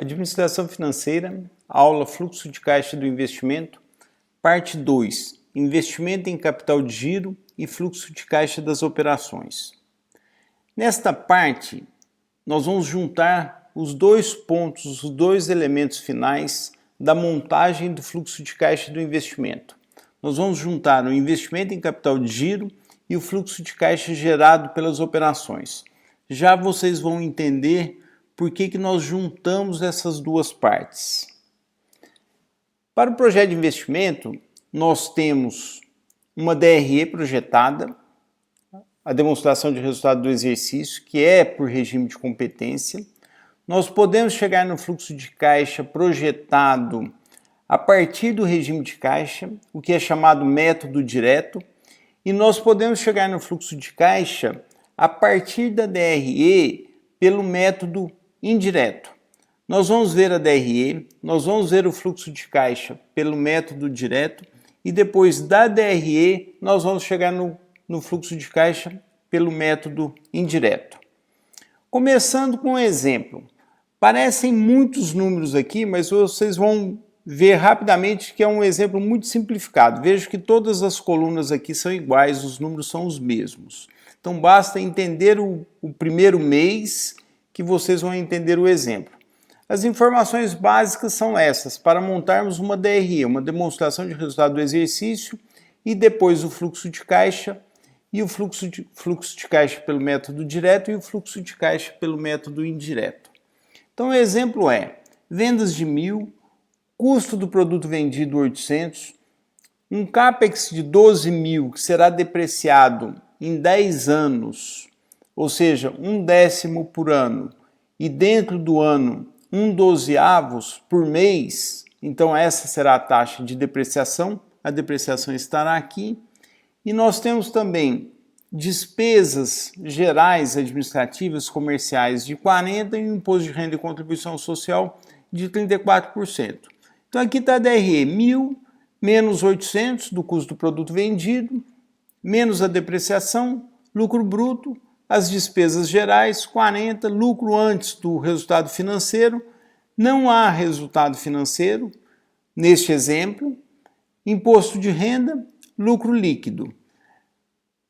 Administração financeira, aula Fluxo de caixa do investimento, parte 2, investimento em capital de giro e fluxo de caixa das operações. Nesta parte, nós vamos juntar os dois pontos, os dois elementos finais da montagem do fluxo de caixa do investimento. Nós vamos juntar o investimento em capital de giro e o fluxo de caixa gerado pelas operações. Já vocês vão entender por que nós juntamos essas duas partes. Para o projeto de investimento, nós temos uma DRE projetada, a demonstração de resultado do exercício, que é por regime de competência. Nós podemos chegar no fluxo de caixa projetado a partir do regime de caixa, o que é chamado método direto, e nós podemos chegar no fluxo de caixa a partir da DRE pelo método indireto. Nós vamos ver a DRE, nós vamos ver o fluxo de caixa pelo método direto e depois da DRE nós vamos chegar no fluxo de caixa pelo método indireto. Começando com um exemplo. Parecem muitos números aqui, mas vocês vão ver rapidamente que é um exemplo muito simplificado. Vejo que todas as colunas aqui são iguais, os números são os mesmos. Então basta entender o primeiro mês que vocês vão entender o exemplo. As informações básicas são essas, para montarmos uma DRE, uma demonstração de resultado do exercício, e depois o fluxo de caixa, e o fluxo de caixa pelo método direto e o fluxo de caixa pelo método indireto. Então o exemplo é, vendas de 1.000, custo do produto vendido 800, um CAPEX de 12.000 que será depreciado em 10 anos, ou seja, 1/10 por ano, e dentro do ano 1/12 por mês, então essa será a taxa de depreciação, a depreciação estará aqui, e nós temos também despesas gerais administrativas comerciais de 40% e o imposto de renda e contribuição social de 34%. Então aqui está a DRE, 1.000 menos 800 do custo do produto vendido, menos a depreciação, lucro bruto, as despesas gerais, 40, lucro antes do resultado financeiro, não há resultado financeiro neste exemplo, imposto de renda, lucro líquido.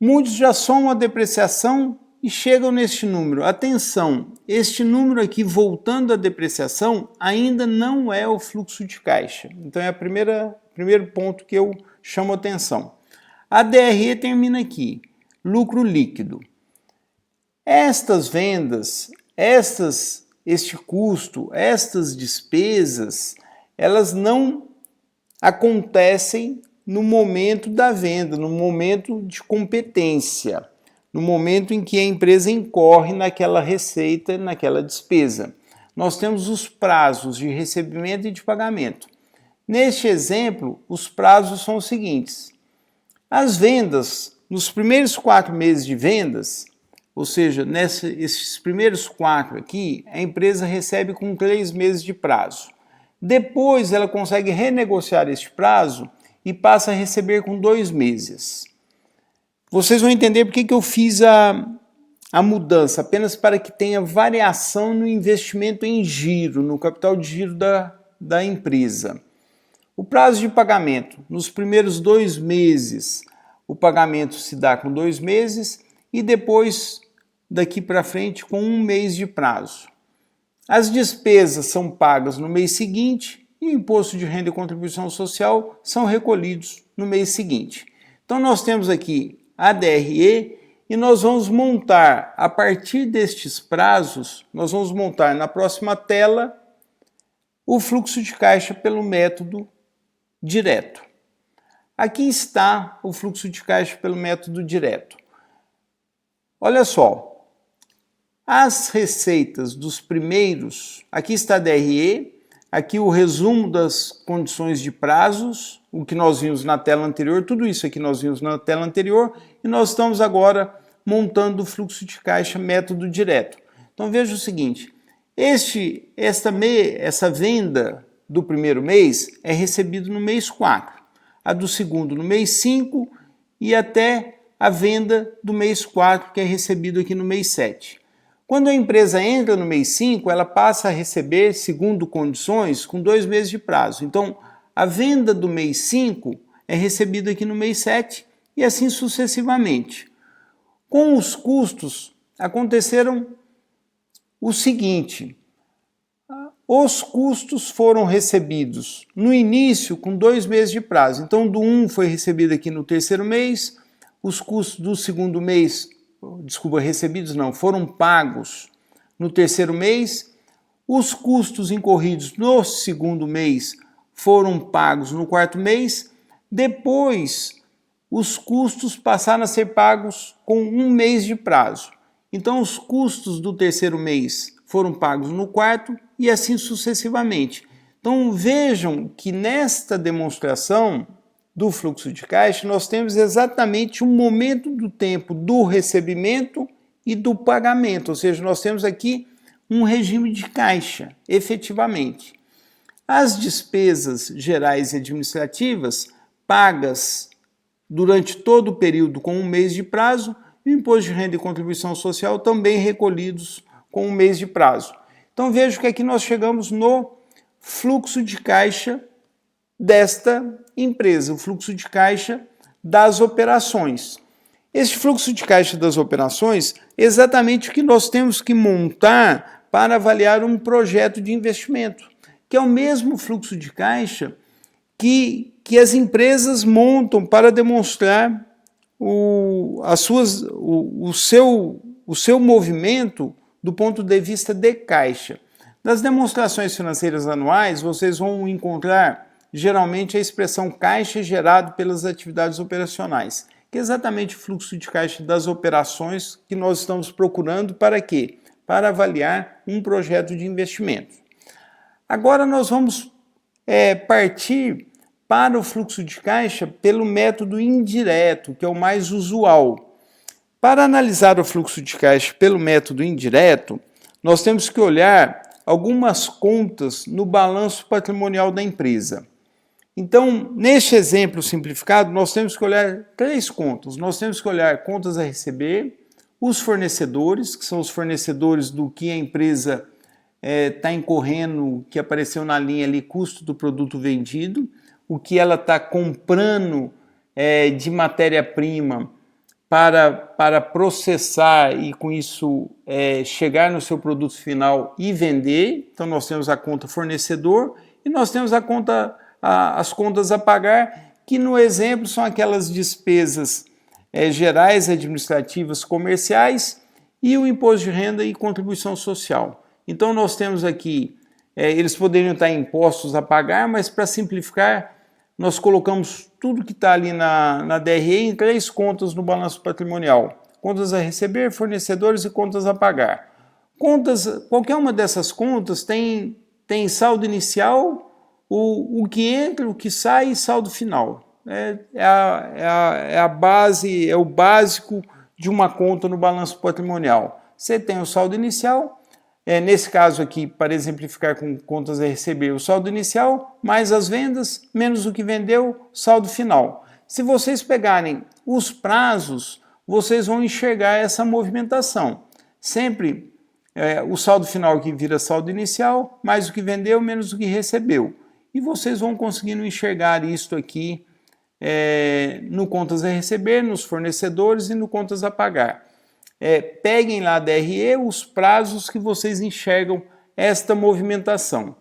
Muitos já somam a depreciação e chegam neste número. Atenção, este número aqui, voltando à depreciação, ainda não é o fluxo de caixa. Então é o primeiro ponto que eu chamo atenção. A DRE termina aqui, lucro líquido. Estas vendas, este custo, estas despesas, elas não acontecem no momento da venda, no momento de competência, no momento em que a empresa incorre naquela receita, naquela despesa. Nós temos os prazos de recebimento e de pagamento. Neste exemplo, os prazos são os seguintes. As vendas, nos primeiros 4 meses de vendas, ou seja, esses primeiros 4 aqui, a empresa recebe com 3 meses de prazo. Depois ela consegue renegociar este prazo e passa a receber com 2 meses. Vocês vão entender por que eu fiz a mudança, apenas para que tenha variação no investimento em giro, no capital de giro da empresa. O prazo de pagamento, nos primeiros 2 meses, o pagamento se dá com 2 meses e depois, daqui para frente, com 1 mês de prazo. As despesas são pagas no mês seguinte e o imposto de renda e contribuição social são recolhidos no mês seguinte. Então nós temos aqui a DRE e nós vamos montar, a partir destes prazos, nós vamos montar na próxima tela o fluxo de caixa pelo método direto. Aqui está o fluxo de caixa pelo método direto. Olha só, as receitas dos primeiros, aqui está a DRE, aqui o resumo das condições de prazos, o que nós vimos na tela anterior, tudo isso aqui nós vimos na tela anterior, e nós estamos agora montando o fluxo de caixa método direto. Então veja o seguinte, essa venda do primeiro mês é recebida no mês 4, a do segundo no mês 5 e até a venda do mês 4, que é recebido aqui no mês 7. Quando a empresa entra no mês 5, ela passa a receber, segundo condições, com 2 meses de prazo. Então, a venda do mês 5 é recebida aqui no mês 7 e assim sucessivamente. Com os custos, aconteceram o seguinte: os custos foram recebidos no início com 2 meses de prazo. Então, do 1 foi recebido aqui no terceiro mês, os custos do segundo mês, recebidos não, foram pagos no terceiro mês, os custos incorridos no segundo mês foram pagos no quarto mês, depois os custos passaram a ser pagos com 1 mês de prazo. Então, os custos do terceiro mês foram pagos no quarto e assim sucessivamente. Então, vejam que nesta demonstração do fluxo de caixa, nós temos exatamente um momento do tempo do recebimento e do pagamento, ou seja, nós temos aqui um regime de caixa, efetivamente. As despesas gerais e administrativas pagas durante todo o período com 1 mês de prazo, e o imposto de renda e contribuição social também recolhidos com 1 mês de prazo. Então vejo que aqui nós chegamos no fluxo de caixa desta empresa, o fluxo de caixa das operações. Este fluxo de caixa das operações é exatamente o que nós temos que montar para avaliar um projeto de investimento, que é o mesmo fluxo de caixa que as empresas montam para demonstrar o seu movimento do ponto de vista de caixa. Nas demonstrações financeiras anuais, vocês vão encontrar geralmente a expressão caixa gerado pelas atividades operacionais, que é exatamente o fluxo de caixa das operações que nós estamos procurando para quê? Para avaliar um projeto de investimento. Agora nós vamos partir para o fluxo de caixa pelo método indireto, que é o mais usual. Para analisar o fluxo de caixa pelo método indireto, nós temos que olhar algumas contas no balanço patrimonial da empresa. Então, neste exemplo simplificado, nós temos que olhar 3 contas. Nós temos que olhar contas a receber, os fornecedores, que são os fornecedores do que a empresa está incorrendo, que apareceu na linha ali, custo do produto vendido, o que ela está comprando de matéria-prima para processar e com isso chegar no seu produto final e vender. Então nós temos a conta fornecedor e nós temos as contas a pagar, que no exemplo são aquelas despesas gerais, administrativas, comerciais e o imposto de renda e contribuição social. Então nós temos aqui, eles poderiam estar impostos a pagar, mas para simplificar, nós colocamos tudo que está ali na DRE em 3 contas no balanço patrimonial. Contas a receber, fornecedores e contas a pagar. Qualquer uma dessas contas tem saldo inicial, o que entra, o que sai e saldo final. É a base, é o básico de uma conta no balanço patrimonial. Você tem o saldo inicial, nesse caso aqui, para exemplificar com contas a receber, o saldo inicial, mais as vendas, menos o que vendeu, saldo final. Se vocês pegarem os prazos, vocês vão enxergar essa movimentação. Sempre o saldo final que vira saldo inicial, mais o que vendeu, menos o que recebeu. E vocês vão conseguindo enxergar isto aqui no contas a receber, nos fornecedores e no contas a pagar. Peguem lá a DRE os prazos que vocês enxergam esta movimentação.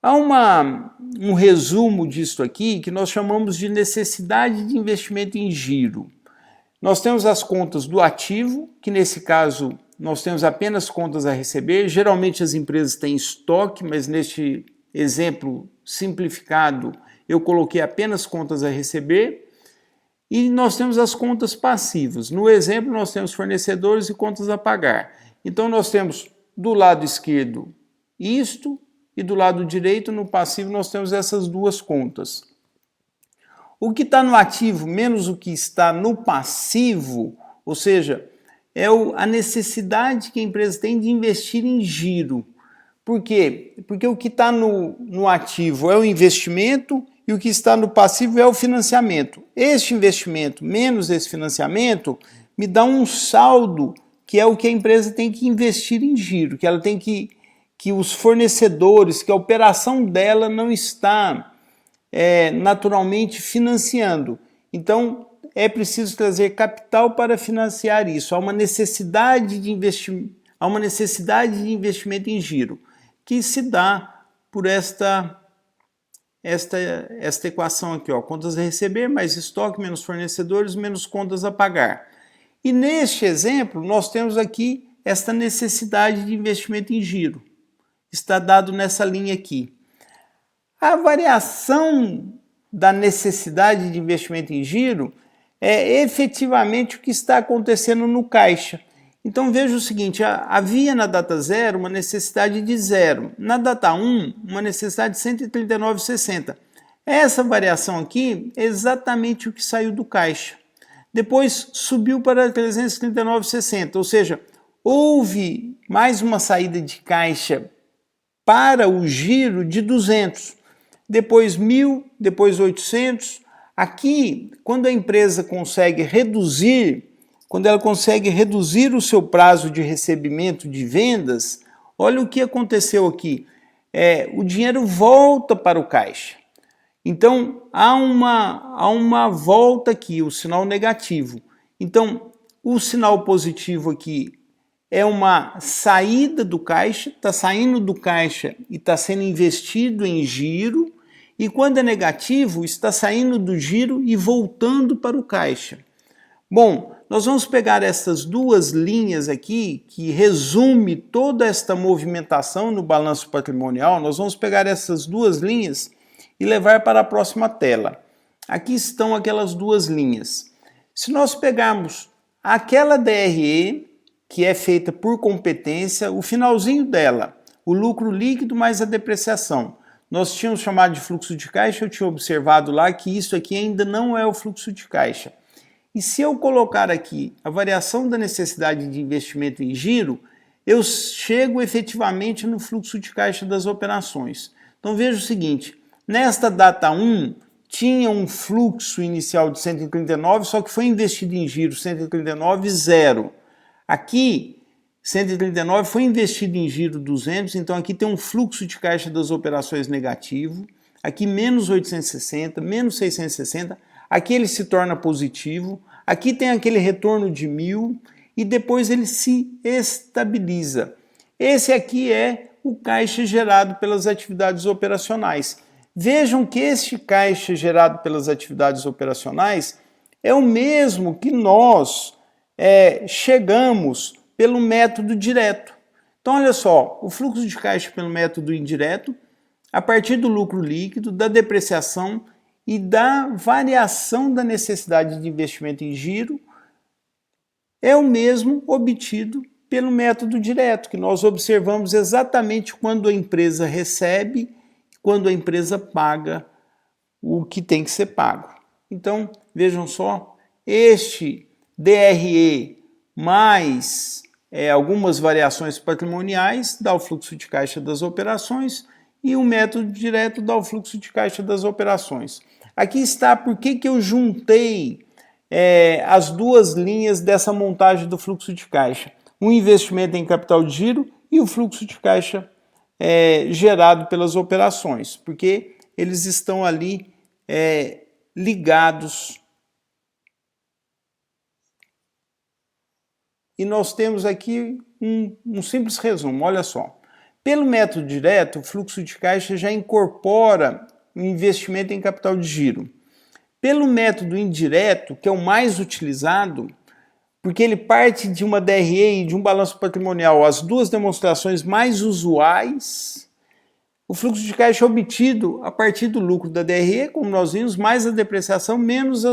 Há um resumo disto aqui que nós chamamos de necessidade de investimento em giro. Nós temos as contas do ativo, que nesse caso nós temos apenas contas a receber. Geralmente as empresas têm estoque, mas neste exemplo simplificado eu coloquei apenas contas a receber. E nós temos as contas passivas. No exemplo, nós temos fornecedores e contas a pagar. Então, nós temos do lado esquerdo isto e do lado direito, no passivo, nós temos essas 2 contas. O que está no ativo menos o que está no passivo, ou seja, é a necessidade que a empresa tem de investir em giro. Por quê? Porque o que está no ativo é o investimento e o que está no passivo é o financiamento. Este investimento menos esse financiamento me dá um saldo que é o que a empresa tem que investir em giro, que ela tem que os fornecedores, que a operação dela não está naturalmente financiando. Então, é preciso trazer capital para financiar isso. Há uma necessidade de investimento em giro, que se dá por esta equação aqui, ó, contas a receber mais estoque menos fornecedores menos contas a pagar. E neste exemplo, nós temos aqui esta necessidade de investimento em giro. Está dado nessa linha aqui. A variação da necessidade de investimento em giro é efetivamente o que está acontecendo no caixa. Então veja o seguinte, havia na data 0 uma necessidade de 0, na data 1 uma necessidade de 139,60. Essa variação aqui é exatamente o que saiu do caixa. Depois subiu para 339,60, ou seja, houve mais uma saída de caixa para o giro de 200, depois 1.000, depois 800. Aqui, quando a empresa consegue reduzir, o seu prazo de recebimento de vendas, olha o que aconteceu aqui. O dinheiro volta para o caixa. Então, há uma volta aqui, o sinal negativo. Então, o sinal positivo aqui é uma saída do caixa, está saindo do caixa e está sendo investido em giro, e quando é negativo, está saindo do giro e voltando para o caixa. Bom, nós vamos pegar essas duas linhas aqui, que resume toda esta movimentação no balanço patrimonial, nós vamos pegar essas duas linhas e levar para a próxima tela. Aqui estão aquelas duas linhas. Se nós pegarmos aquela DRE, que é feita por competência, o finalzinho dela, o lucro líquido mais a depreciação. Nós tínhamos chamado de fluxo de caixa, eu tinha observado lá que isso aqui ainda não é o fluxo de caixa. E se eu colocar aqui a variação da necessidade de investimento em giro, eu chego efetivamente no fluxo de caixa das operações. Então veja o seguinte, nesta data 1, tinha um fluxo inicial de 139, só que foi investido em giro 139, zero. Aqui, 139 foi investido em giro 200, então aqui tem um fluxo de caixa das operações negativo, aqui menos 860, menos 660, aqui ele se torna positivo, aqui tem aquele retorno de 1.000 e depois ele se estabiliza. Esse aqui é o caixa gerado pelas atividades operacionais. Vejam que este caixa gerado pelas atividades operacionais é o mesmo que nós chegamos pelo método direto. Então, olha só, o fluxo de caixa pelo método indireto, a partir do lucro líquido, da depreciação e da variação da necessidade de investimento em giro, é o mesmo obtido pelo método direto, que nós observamos exatamente quando a empresa recebe, quando a empresa paga o que tem que ser pago. Então, vejam só, este DRE mais algumas variações patrimoniais dá o fluxo de caixa das operações e o método direto dá o fluxo de caixa das operações. Aqui está por que eu juntei as duas linhas dessa montagem do fluxo de caixa. Um investimento em capital de giro e o fluxo de caixa gerado pelas operações, porque eles estão ali ligados. E nós temos aqui um simples resumo, olha só. Pelo método direto, o fluxo de caixa já incorpora o investimento em capital de giro. Pelo método indireto, que é o mais utilizado, porque ele parte de uma DRE e de um balanço patrimonial, as duas demonstrações mais usuais, o fluxo de caixa é obtido a partir do lucro da DRE, como nós vimos, mais a depreciação, menos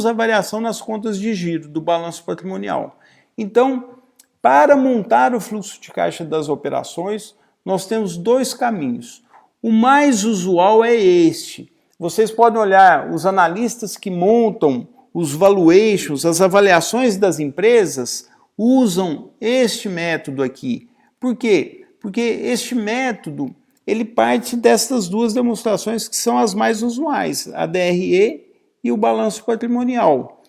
a variação nas contas de giro do balanço patrimonial. Então, para montar o fluxo de caixa das operações, nós temos dois caminhos. O mais usual é este. Vocês podem olhar os analistas que montam os valuations, as avaliações das empresas, usam este método aqui. Por quê? Porque este método, ele parte dessas duas demonstrações que são as mais usuais, a DRE e o balanço patrimonial.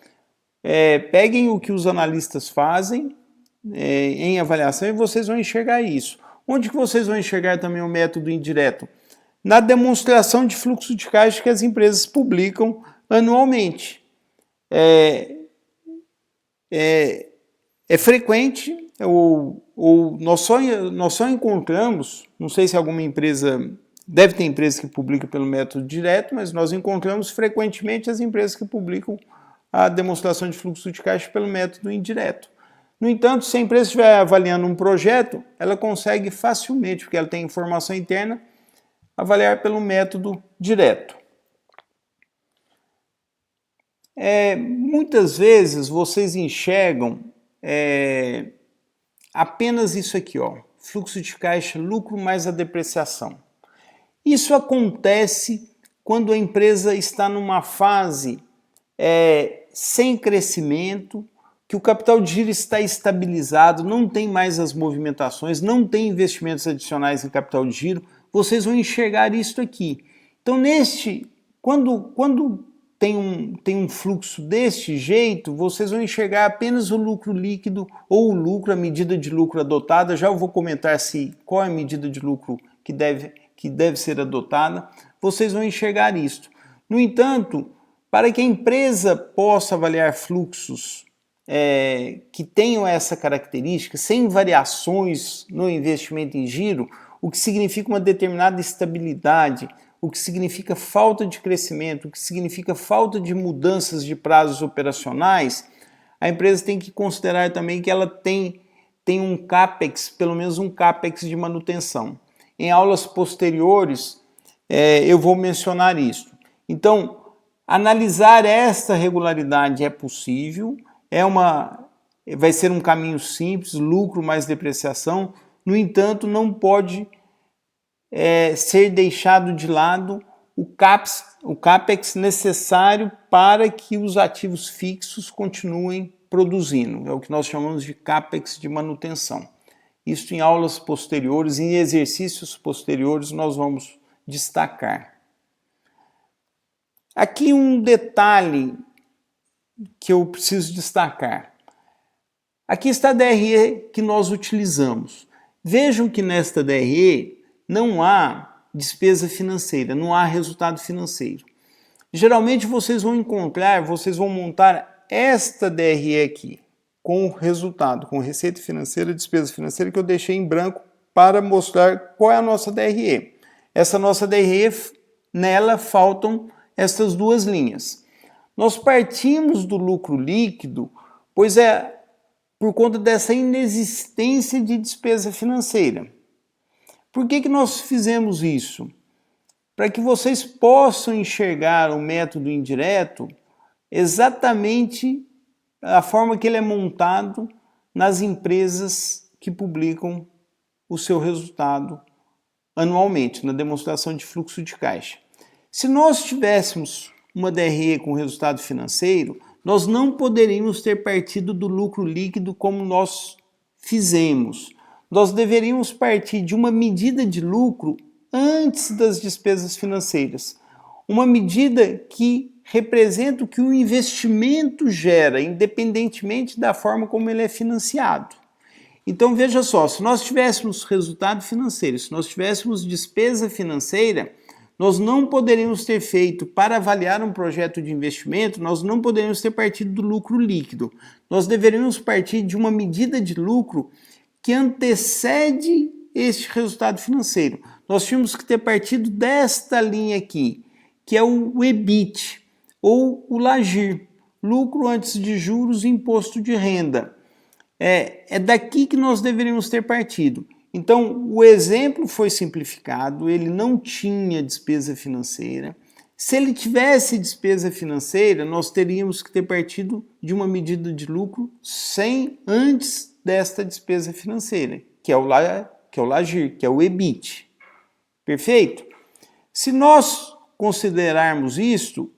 Peguem o que os analistas fazem em avaliação e vocês vão enxergar isso. Onde que vocês vão enxergar também o método indireto? Na demonstração de fluxo de caixa que as empresas publicam anualmente. É frequente, nós só encontramos, não sei se alguma empresa, deve ter empresa que publica pelo método direto, mas nós encontramos frequentemente as empresas que publicam a demonstração de fluxo de caixa pelo método indireto. No entanto, se a empresa estiver avaliando um projeto, ela consegue facilmente, porque ela tem informação interna, avaliar pelo método direto. Muitas vezes vocês enxergam apenas isso aqui, ó, fluxo de caixa, lucro mais a depreciação. Isso acontece quando a empresa está numa fase sem crescimento, que o capital de giro está estabilizado, não tem mais as movimentações, não tem investimentos adicionais em capital de giro, vocês vão enxergar isso aqui. Então, quando tem um fluxo deste jeito, vocês vão enxergar apenas o lucro líquido ou o lucro, a medida de lucro adotada. Já eu vou comentar qual é a medida de lucro que deve ser adotada. Vocês vão enxergar isso. No entanto, para que a empresa possa avaliar fluxos que tenham essa característica, sem variações no investimento em giro, o que significa uma determinada estabilidade, o que significa falta de crescimento, o que significa falta de mudanças de prazos operacionais, a empresa tem que considerar também que ela tem um CAPEX, pelo menos um CAPEX de manutenção. Em aulas posteriores, eu vou mencionar isso. Então, analisar esta regularidade é possível, vai ser um caminho simples, lucro mais depreciação, no entanto, não pode ser deixado de lado o CAPEX necessário para que os ativos fixos continuem produzindo. É o que nós chamamos de CAPEX de manutenção. Isso em aulas posteriores, em exercícios posteriores, nós vamos destacar. Aqui um detalhe que eu preciso destacar. Aqui está a DRE que nós utilizamos. Vejam que nesta DRE não há despesa financeira, não há resultado financeiro. Geralmente vocês vão montar esta DRE aqui, com o resultado, com receita financeira e despesa financeira, que eu deixei em branco para mostrar qual é a nossa DRE. Essa nossa DRE, nela faltam estas duas linhas. Nós partimos do lucro líquido, pois por conta dessa inexistência de despesa financeira. Por que nós fizemos isso? Para que vocês possam enxergar o método indireto exatamente a forma que ele é montado nas empresas que publicam o seu resultado anualmente, na demonstração de fluxo de caixa. Se nós tivéssemos uma DRE com resultado financeiro, nós não poderíamos ter partido do lucro líquido como nós fizemos. Nós deveríamos partir de uma medida de lucro antes das despesas financeiras. Uma medida que representa o que o investimento gera, independentemente da forma como ele é financiado. Então veja só, se nós tivéssemos resultado financeiro, se nós tivéssemos despesa financeira, nós não poderíamos ter feito, para avaliar um projeto de investimento, nós não poderíamos ter partido do lucro líquido. Nós deveríamos partir de uma medida de lucro que antecede este resultado financeiro. Nós tínhamos que ter partido desta linha aqui, que é o EBIT, ou o LAGIR, lucro antes de juros e imposto de renda. É daqui que nós deveríamos ter partido. Então, o exemplo foi simplificado, ele não tinha despesa financeira. Se ele tivesse despesa financeira, nós teríamos que ter partido de uma medida de lucro antes desta despesa financeira, que é o LAGIR, que é o EBIT. Perfeito? Se nós considerarmos isto,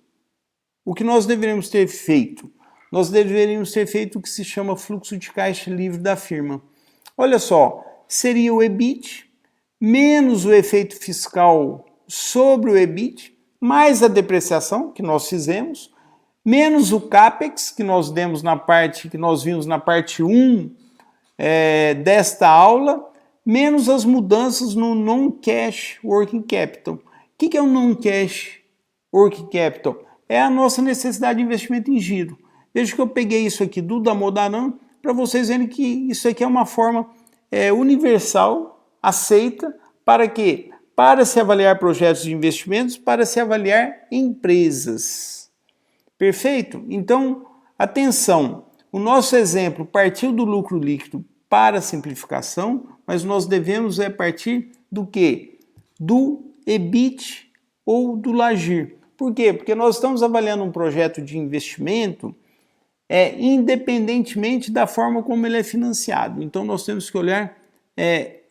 o que nós deveríamos ter feito? Nós deveríamos ter feito o que se chama fluxo de caixa livre da firma. Olha só, seria o EBIT menos o efeito fiscal sobre o EBIT, mais a depreciação que nós fizemos, menos o CAPEX que nós vimos na parte 1 desta aula, menos as mudanças no non-cash working capital. O que é o non-cash working capital? É a nossa necessidade de investimento em giro. Veja que eu peguei isso aqui do Damodaran para vocês verem que isso aqui é uma forma universal, aceita, para quê? Para se avaliar projetos de investimentos, para se avaliar empresas. Perfeito? Então, atenção, o nosso exemplo partiu do lucro líquido para a simplificação, mas nós devemos partir do quê? Do EBIT ou do LAGIR. Por quê? Porque nós estamos avaliando um projeto de investimento independentemente da forma como ele é financiado. Então nós temos que olhar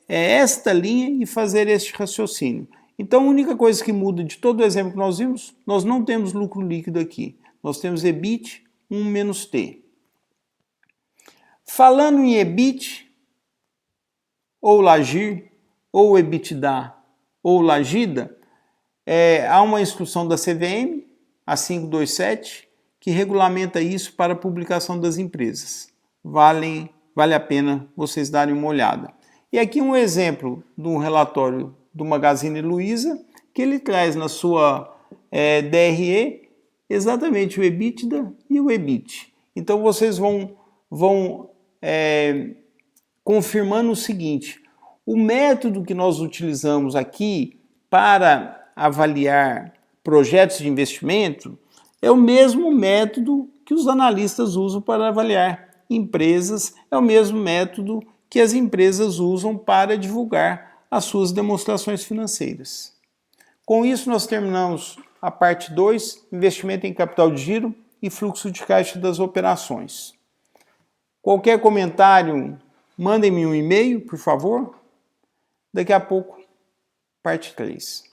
esta linha e fazer este raciocínio. Então a única coisa que muda de todo o exemplo que nós vimos, nós não temos lucro líquido aqui. Nós temos EBIT 1 menos T. Falando em EBIT, ou LAGIR, ou EBITDA, ou LAGIDA, há uma instrução da CVM, a 527, que regulamenta isso para a publicação das empresas. Vale a pena vocês darem uma olhada. E aqui um exemplo de um relatório do Magazine Luiza, que ele traz na sua DRE exatamente o EBITDA e o EBIT. Então vocês vão confirmando o seguinte: o método que nós utilizamos aqui para avaliar projetos de investimento é o mesmo método que os analistas usam para avaliar empresas, é o mesmo método que as empresas usam para divulgar as suas demonstrações financeiras. Com isso, nós terminamos a parte 2, investimento em capital de giro e fluxo de caixa das operações. Qualquer comentário, mandem-me um e-mail, por favor. Daqui a pouco, parte 3.